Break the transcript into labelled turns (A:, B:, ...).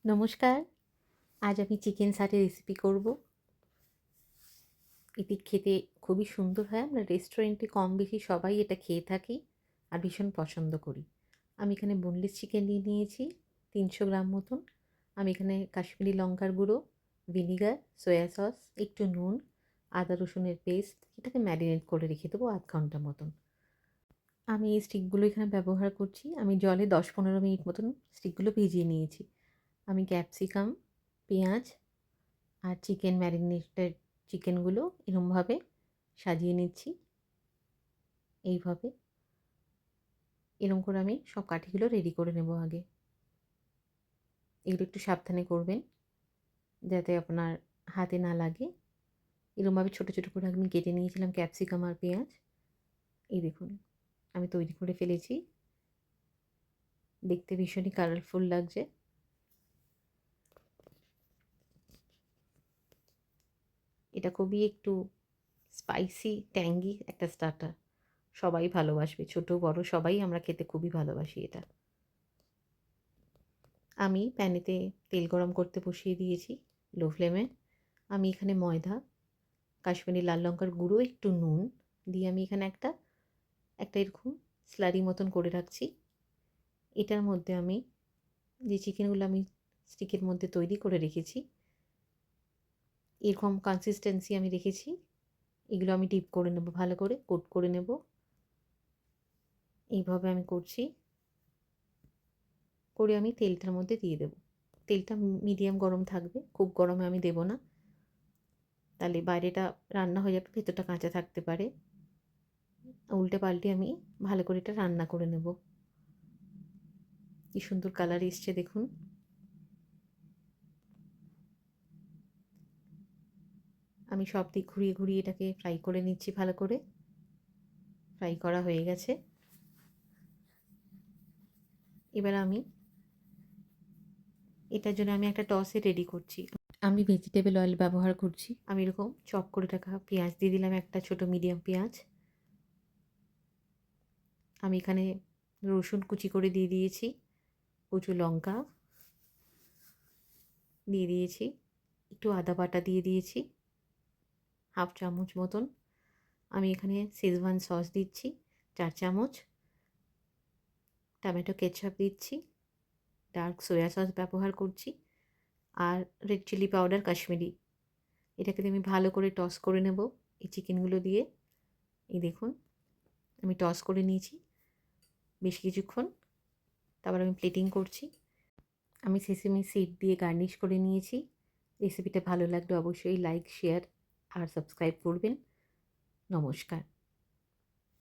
A: নমস্কার। আজ আমি চিকেন সাটে রেসিপি করব। এটি খেতে খুবই সুন্দর হয়। আমরা রেস্টুরেন্টে কম বেশি সবাই এটা খেয়ে থাকি আর ভীষণ পছন্দ করি। আমি এখানে বোনলেস চিকেন নিয়ে নিয়েছি ৩০০ গ্রাম মতন। আমি এখানে কাশ্মীরি লঙ্কার গুঁড়ো, ভিনিগার, সয়া সস, একটু নুন, আদা রসুনের পেস্ট এটাকে ম্যারিনেট করে রেখে দেবো ০.৫ ঘন্টা মতন। আমি এই স্টিকগুলো এখানে ব্যবহার করছি। আমি জলে ১০-১৫ মিনিট মতন স্টিকগুলো ভিজিয়ে নিয়েছি। আমি ক্যাপসিকাম, পেঁয়াজ আর চিকেন ম্যারিনেটেড চিকেনগুলো এরমভাবে সাজিয়ে নিচ্ছি। এইভাবে এরম করে আমি সব কাঠিগুলো রেডি করে নেব আগে। এগুলো একটু সাবধানে করবেন যাতে আপনার হাতে না লাগে। এরমভাবে ছোট, ছোট করে আমি কেটে নিয়েছিলাম ক্যাপসিকাম আর পেঁয়াজ। এই দেখুন আমি তৈরি করে ফেলেছি। দেখতে ভীষণই কালারফুল লাগছে। এটা খুবই একটু স্পাইসি ট্যাঙ্গি একটা স্টার্টার। সবাই ভালোবাসবে। ছোট বড় সবাই আমরা খেতে খুবই ভালোবাসি এটা। আমি প্যানেতে তেল গরম করতে বসিয়ে দিয়েছি লো ফ্লেমে। আমি এখানে ময়দা, কাশ্মীরি লাল লঙ্কার গুঁড়ো, একটু নুন দিয়ে আমি এখানে একটা এরকম স্লারি মতন করে রাখছি। এটার মধ্যে আমি যে চিকেনগুলো আমি স্টিকের মধ্যে তৈরি করে রেখেছি, এরকম কনসিস্টেন্সি আমি রেখেছি। এগুলো আমি ডিপ করে নেব, ভালো করে কোট করে নেব। এইভাবে আমি করছি। করে আমি তেলটার মধ্যে দিয়ে দেব। তেলটা মিডিয়াম গরম থাকবে, খুব গরমে আমি দেব না। তাহলে বাইরেটা রান্না হয়ে যাবে, ভেতরটা কাঁচা থাকতে পারে। উল্টে পাল্টে আমি ভালো করে এটা রান্না করে নেব। কি সুন্দর কালার এসছে দেখুন। আমি সব দিক ঘুরিয়ে ঘুরিয়ে এটাকে ফ্রাই করে নিচ্ছি ভালো করে। ফ্রাই করা হয়ে গেছে। এবার আমি এটার জন্য আমি একটা টসে রেডি করছি। আমি ভেজিটেবল অয়েল ব্যবহার করছি। আমি এরকম চপ করে রাখা পেঁয়াজ দিয়ে দিলাম, একটা ছোট মিডিয়াম পেঁয়াজ। আমি এখানে রসুন কুচি করে দিয়ে দিয়েছি, কুচো লঙ্কা দিয়ে দিয়েছি, একটু আদা বাটা দিয়ে দিয়েছি 1/2 চামচ মতন। আমি এখানে শেজওয়ান সস দিচ্ছি 4 চামচ, টমেটো কেচাপ দিচ্ছি, ডার্ক সোয়া সস ব্যবহার করছি আর রেড চিলি পাউডার কাশ্মীরি। এটাকে আমি ভালো করে টস করে নেব এই চিকেনগুলো দিয়ে। এই দেখুন আমি টস করে নিয়েছি বেশ কিছুক্ষণ। তারপর আমি প্লেটিং করছি। আমি সেসেমি সিড দিয়ে গার্নিশ করে নিয়েছি। রেসিপিটা ভালো লাগলে অবশ্যই লাইক, শেয়ার আর সাবস্ক্রাইব করবেন। নমস্কার।